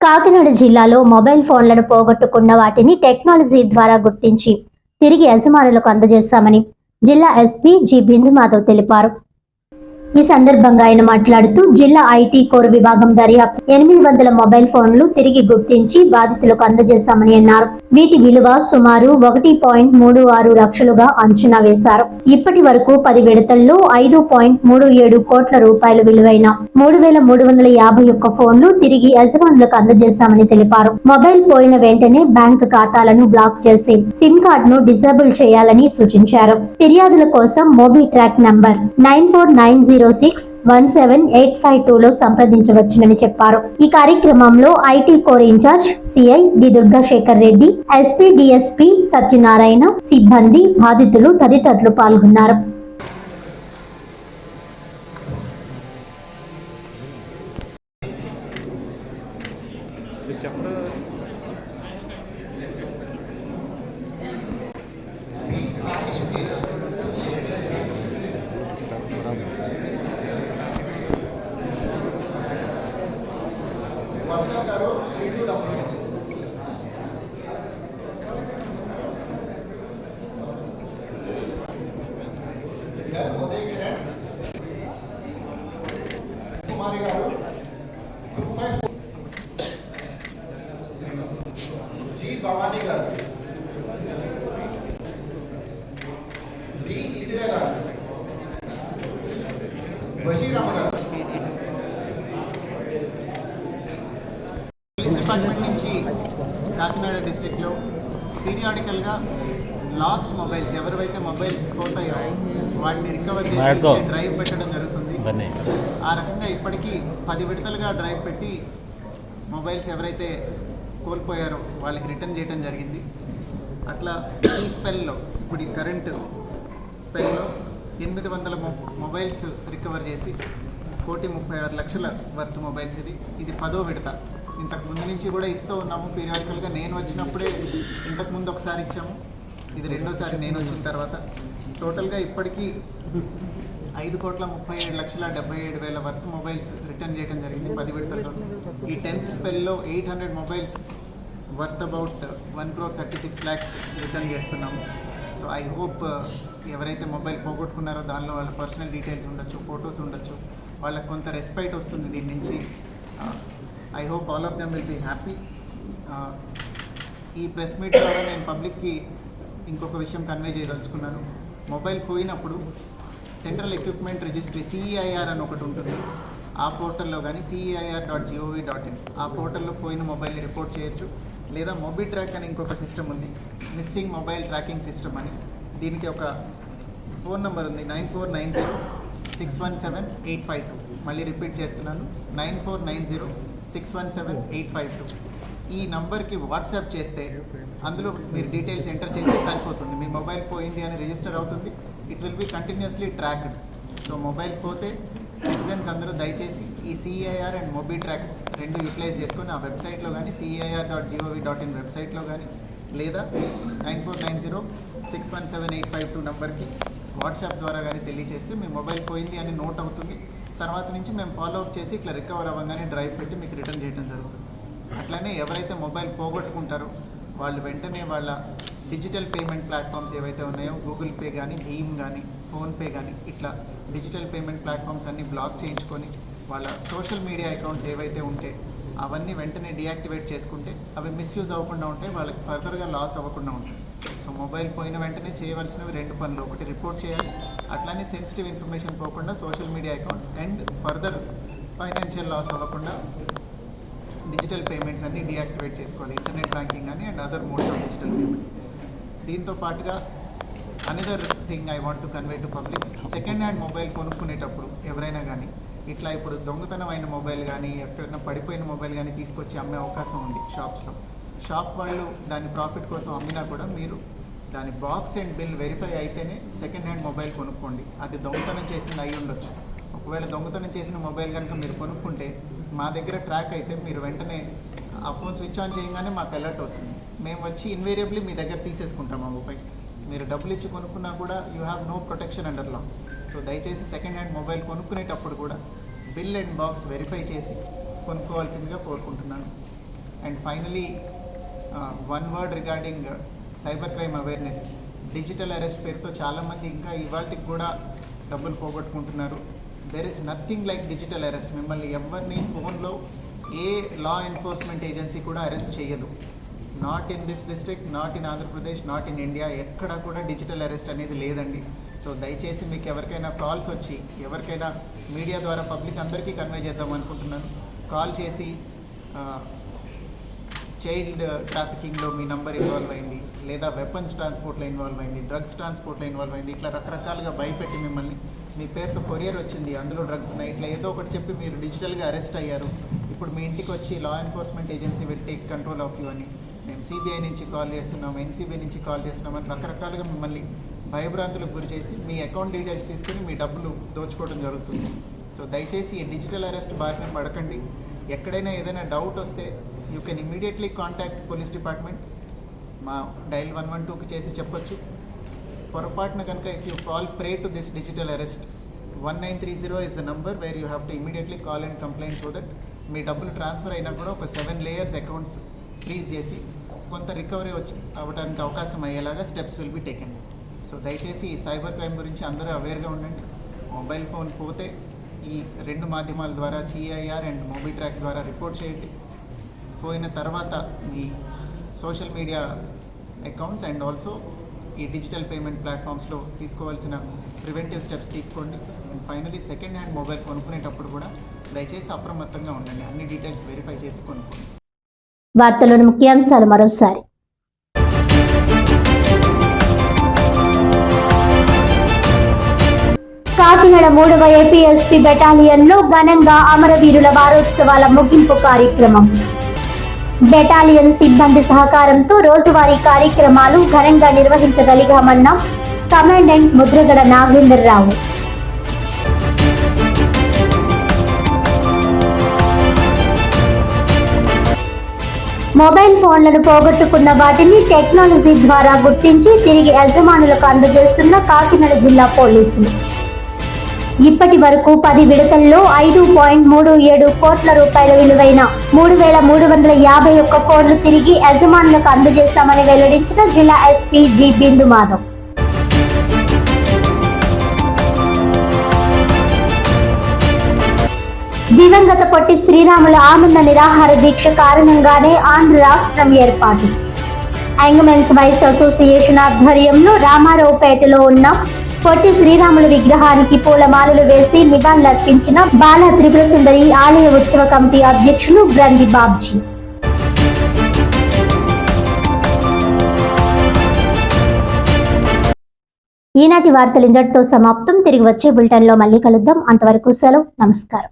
కాకినాడ జిల్లాలో మొబైల్ ఫోన్లను పోగొట్టుకున్న వాటిని టెక్నాలజీ ద్వారా గుర్తించి తిరిగి యజమానులకు అందజేశామని జిల్లా ఎస్పీ జి బిందు మాధవ్ తెలిపారు. ఈ సందర్భంగా ఆయన మాట్లాడుతూ జిల్లా ఐటీ కోర్ విభాగం దర్యాప్తు 800 మొబైల్ ఫోన్లు తిరిగి గుర్తించి బాధితులకు అందజేశామని అన్నారు. వీటి విలువ సుమారు 1.36 లక్షలుగా అంచనా వేశారు. ఇప్పటి వరకు 10 విడతల్లో 5.37 కోట్ల రూపాయలు విలువైన 3351 ఫోన్లు తిరిగి యజమానులకు అందజేశామని తెలిపారు. మొబైల్ పోయిన వెంటనే బ్యాంక్ ఖాతాలను బ్లాక్ చేసి సిమ్ కార్డును డిజేబుల్ చేయాలని సూచించారు. ఫిర్యాదుల కోసం మోబీ ట్రాక్ నంబర్ 9490617852 లో సంప్రదించవచ్చునని చెప్పారు. ఈ కార్యక్రమంలో IT core incharge CI D Durgasekhar Reddy, SP DSP Satyanarayana, సిబ్బంది, బాధితులు తదితరులు పాల్గొన్నారు. G Bhavani garu D Indira garu Basheeram garu police department నుంచి కాకినాడ డిస్ట్రిక్ట్లో పీరియాడికల్గా లాస్ట్ మొబైల్స్ ఎవరైతే మొబైల్స్ పోతాయో వాటిని రికవర్ చేసి డ్రైవ్ పెట్టడం జరుగుతుంది. ఆ రకంగా ఇప్పటికీ 10 విడతలుగా డ్రైవ్ పెట్టి మొబైల్స్ ఎవరైతే కోల్పోయారో వాళ్ళకి రిటర్న్ చేయడం జరిగింది. అట్లా ఈ స్పెల్లో ఇప్పుడు ఈ కరెంట్ స్పెల్లో 800 మొబైల్స్ రికవర్ చేసి 1,36,00,000 వర్త్ మొబైల్స్. ఇది 10వ విడత. ఇంతకు ముందు నుంచి కూడా ఇస్తూ ఉన్నాము పీరియాడికల్గా. నేను వచ్చినప్పుడే ఇంతకుముందు ఒకసారి ఇచ్చాము, ఇది రెండోసారి నేను వచ్చిన తర్వాత. టోటల్గా ఇప్పటికీ 5,37,77,000 వర్త్ మొబైల్స్ రిటర్న్ చేయడం జరిగింది 10 విడతల్లో. ఈ 10th స్పెల్లో 800 mobiles worth about 1,36,00,000 return చేస్తున్నాము. సో ఐ హోప్ ఎవరైతే మొబైల్ పోగొట్టుకున్నారో దానిలో వాళ్ళ పర్సనల్ డీటెయిల్స్ ఉండొచ్చు, ఫొటోస్ ఉండొచ్చు, వాళ్ళకి కొంత రెస్పెక్ట్ వస్తుంది దీని నుంచి. I hope all of them will be happy. ఈ ప్రెస్ మీట్ ద్వారా నేను పబ్లిక్కి ఇంకొక విషయం కన్వే చేయదలుచుకున్నాను. మొబైల్ పోయినప్పుడు సెంట్రల్ ఎక్విప్మెంట్ రిజిస్ట్రీ CEIR అని ఒకటి ఉంటుంది. ఆ పోర్టల్లో కానీ CEIR.gov.in ఆ పోర్టల్లో పోయిన మొబైల్ని రిపోర్ట్ చేయొచ్చు. లేదా మొబీ ట్రాక్ అని ఇంకొక సిస్టమ్ ఉంది, మిస్సింగ్ మొబైల్ ట్రాకింగ్ సిస్టమ్ అని. దీనికి ఒక ఫోన్ నెంబర్ ఉంది, 9490617852. మళ్ళీ రిపీట్ చేస్తున్నాను, 9490617852. ఈ నంబర్కి వాట్సాప్ చేస్తే అందులో మీరు డీటెయిల్స్ ఎంటర్ చేస్తే సరిపోతుంది. మీ మొబైల్ పోయింది అని రిజిస్టర్ అవుతుంది. It will be continuously tracked. So mobile పోతే సిటిజన్స్ అందరూ దయచేసి ఈ CEIR అండ్ మొబీ ట్రాక్ రెండు యూటిలైజ్ చేసుకొని ఆ వెబ్సైట్లో కానీ CEIR.gov.in వెబ్సైట్లో కానీ లేదా 9490617852 నంబర్కి వాట్సాప్ ద్వారా కానీ తెలియజేస్తే మీ మొబైల్ పోయింది అని నోట్ అవుతుంది. తర్వాత నుంచి మేము ఫాలోఅప్ చేసి ఇట్లా రికవర్ అవ్వగానే డ్రైవ్ పెట్టి మీకు రిటర్న్ చేయడం జరుగుతుంది. అట్లనే ఎవరైతే మొబైల్ పోగొట్టుకుంటారో వాళ్ళు వెంటనే వాళ్ళ డిజిటల్ పేమెంట్ ప్లాట్ఫామ్స్ ఏవైతే ఉన్నాయో గూగుల్ పే కానీ, భీమ్ కానీ, ఫోన్పే కానీ, ఇట్లా డిజిటల్ పేమెంట్ ప్లాట్ఫామ్స్ అన్నీ బ్లాక్ చేయించుకొని వాళ్ళ సోషల్ మీడియా అకౌంట్స్ ఏవైతే ఉంటే అవన్నీ వెంటనే డీయాక్టివేట్ చేసుకుంటే అవి మిస్యూజ్ అవ్వకుండా ఉంటాయి, వాళ్ళకి ఫర్దర్గా లాస్ అవ్వకుండా ఉంటాయి. సో మొబైల్ పోయిన వెంటనే చేయవలసినవి 2 పనులు. ఒకటి రిపోర్ట్ చేయాలి, అట్లానే సెన్సిటివ్ ఇన్ఫర్మేషన్ పోకుండా social media accounts and further financial loss అవ్వకుండా డిజిటల్ పేమెంట్స్ అన్నీ డీయాక్టివేట్ చేసుకోవాలి, ఇంటర్నెట్ బ్యాంకింగ్ కానీ and other modes of digital payment. దీంతో పాటుగా another thing I want to convey to public, second hand mobile కొనుక్కునేటప్పుడు ఎవరైనా కానీ ఇట్లా ఇప్పుడు దొంగతనం అయిన మొబైల్ కానీ ఎక్కడైనా పడిపోయిన మొబైల్ కానీ తీసుకొచ్చి అమ్మే అవకాశం ఉంది షాప్స్లో. షాప్ వాళ్ళు దాని ప్రాఫిట్ కోసం అమ్మినా కూడా మీరు దాని బాక్స్ అండ్ బిల్ వెరిఫై అయితేనే సెకండ్ హ్యాండ్ మొబైల్ కొనుక్కోండి. అది దొంగతనం చేసింది అయి ఉండొచ్చు. ఒకవేళ దొంగతనం చేసిన మొబైల్ కనుక మీరు కొనుక్కుంటే మా దగ్గర ట్రాక్ అయితే మీరు వెంటనే ఆ ఫోన్ స్విచ్ ఆన్ చేయగానే మాకు అలర్ట్ వస్తుంది. మేము వచ్చి ఇన్వేరియబ్లీ మీ దగ్గర తీసేసుకుంటాం ఆ మొబైల్. మీరు డబ్బులు ఇచ్చి కొనుక్కున్నా కూడా you have no protection under law. So దయచేసి సెకండ్ హ్యాండ్ మొబైల్ కొనుక్కునేటప్పుడు కూడా బిల్ అండ్ బాక్స్ వెరిఫై చేసి కొనుక్కోవాల్సిందిగా కోరుకుంటున్నాను. And finally one word regarding cyber crime awareness. Digital arrest పేరుతో చాలామంది ఇంకా ఇవాళకి కూడా డబ్బులు పోగొట్టుకుంటున్నారు. There is nothing like digital arrest. మిమ్మల్ని ఎవరిని ఫోన్లో ఏ లా ఎన్ఫోర్స్మెంట్ ఏజెన్సీ కూడా అరెస్ట్ చేయదు. Not in this district, not in Andhra Pradesh, not in India, ఎక్కడా కూడా డిజిటల్ అరెస్ట్ అనేది లేదండి. సో దయచేసి మీకు ఎవరికైనా కాల్స్ వచ్చి, ఎవరికైనా మీడియా ద్వారా పబ్లిక్ అందరికీ కన్వే చేద్దాం అనుకుంటున్నాను, కాల్ చేసి చైల్డ్ ట్రాఫికింగ్లో మీ నంబర్ ఇన్వాల్వ్ అయింది, లేదా వెపన్స్ ట్రాన్స్పోర్ట్లో ఇన్వాల్వ్ అయింది, డ్రగ్స్ ట్రాన్స్పోర్ట్లో ఇన్వాల్వ్ అయింది, ఇట్లా రకరకాలుగా భయపెట్టి మిమ్మల్ని మీ పేరుతో కొరియర్ వచ్చింది, అందులో డ్రగ్స్ ఉన్నాయి, ఇట్లా ఏదో ఒకటి చెప్పి మీరు డిజిటల్గా అరెస్ట్ అయ్యారు, ఇప్పుడు మీ ఇంటికి వచ్చి లా enforcement agency will take control of you అని, మేము సిబిఐ నుంచి కాల్ చేస్తున్నాం, ఎన్సిబిఐ నుంచి కాల్ చేస్తున్నామని రకరకాలుగా మిమ్మల్ని భయభ్రాంతులకు గురి చేసి మీ అకౌంట్ డీటెయిల్స్ తీసుకుని మీ డబ్బులు దోచుకోవడం జరుగుతుంది. సో దయచేసి ఈ డిజిటల్ అరెస్ట్ బారిన పడకండి. ఎక్కడైనా ఏదైనా డౌట్ వస్తే you can immediately contact police department. మా డైల్ 112కి చేసి చెప్పొచ్చు. పొరపాటున కనుక if you call pray to this digital arrest, 1930 is the number where you have to immediately call and complain so that మీ డబ్బులు ట్రాన్స్ఫర్ అయినా కూడా ఒక 7 layers అకౌంట్స్ ఫ్రీజ్ చేసి కొంత రికవరీ అవ్వడానికి అవకాశం అయ్యేలాగా steps will be taken. So దయచేసి ఈ సైబర్ క్రైమ్ గురించి అందరూ అవేర్గా ఉండండి. మొబైల్ ఫోన్ పోతే ఈ 2 మాధ్యమాల ద్వారా CIR అండ్ MobiTrack ద్వారా రిపోర్ట్ చేయండి. పోయిన తర్వాత మీ social media accounts and also ఈ డిజిటల్ పేమెంట్ ప్లాట్ఫామ్స్లో తీసుకోవాల్సిన ప్రివెంటివ్ స్టెప్స్ తీసుకోండి. And finally second hand mobile కొనుక్కునేటప్పుడు కూడా దయచేసి అప్రమత్తంగా ఉండండి. అన్ని డీటెయిల్స్ వెరిఫై చేసి కొనుక్కోండి. వార్తలోని ముఖ్యాంశాలు మరోసారి. కాకినాడ 3వ APSP బెటాలియన్లో ఘనంగా అమరవీరుల వారోత్సవాల ముగింపు కార్యక్రమం. బెటాలియన్ సిబ్బంది సహకారంతో రోజువారీ కార్యక్రమాలు ఘనంగా నిర్వహించగలిగామన్న కమాండెంట్ ముద్రగడ నాగేంద్రరావు. మొబైల్ ఫోన్లను పోగొట్టుకున్న వాటిని టెక్నాలజీ ద్వారా గుర్తించి తిరిగి యజమానులకు అందజేస్తున్న కాకినాడ జిల్లా పోలీసులు. ఇప్పటి వరకు 10 విడతల్లో 5.37 కోట్ల రూపాయల విలువైన 3,351 ఫోన్లు తిరిగి యజమానులకు అందజేశామని వెల్లడించిన జిల్లా SP జి బిందు మాధవ్. దివంగత పొట్టి శ్రీరాముల ఆనంద నిరాహార దీక్ష కారణంగానే ఆంధ్ర రాష్ట్రం ఏర్పాటు. యంగ్మెన్స్ వైస్ అసోసియేషన్ ఆధ్వర్యంలో రామారావుపేటలో ఉన్న పొట్టి శ్రీరాముల విగ్రహానికి పూలమాలలు వేసి నివాళులర్పించిన బాల త్రిపుర సుందరి ఆలయ ఉత్సవ కమిటీ అధ్యక్షులు గ్రంథి బాబ్జీ. ఈనాటి వార్తలు ఇంతటితో సమాప్తం. తిరిగి వచ్చే బులెటిన్లో మళ్ళీ కలుద్దాం. అంతవరకు సెలవు. నమస్కారం.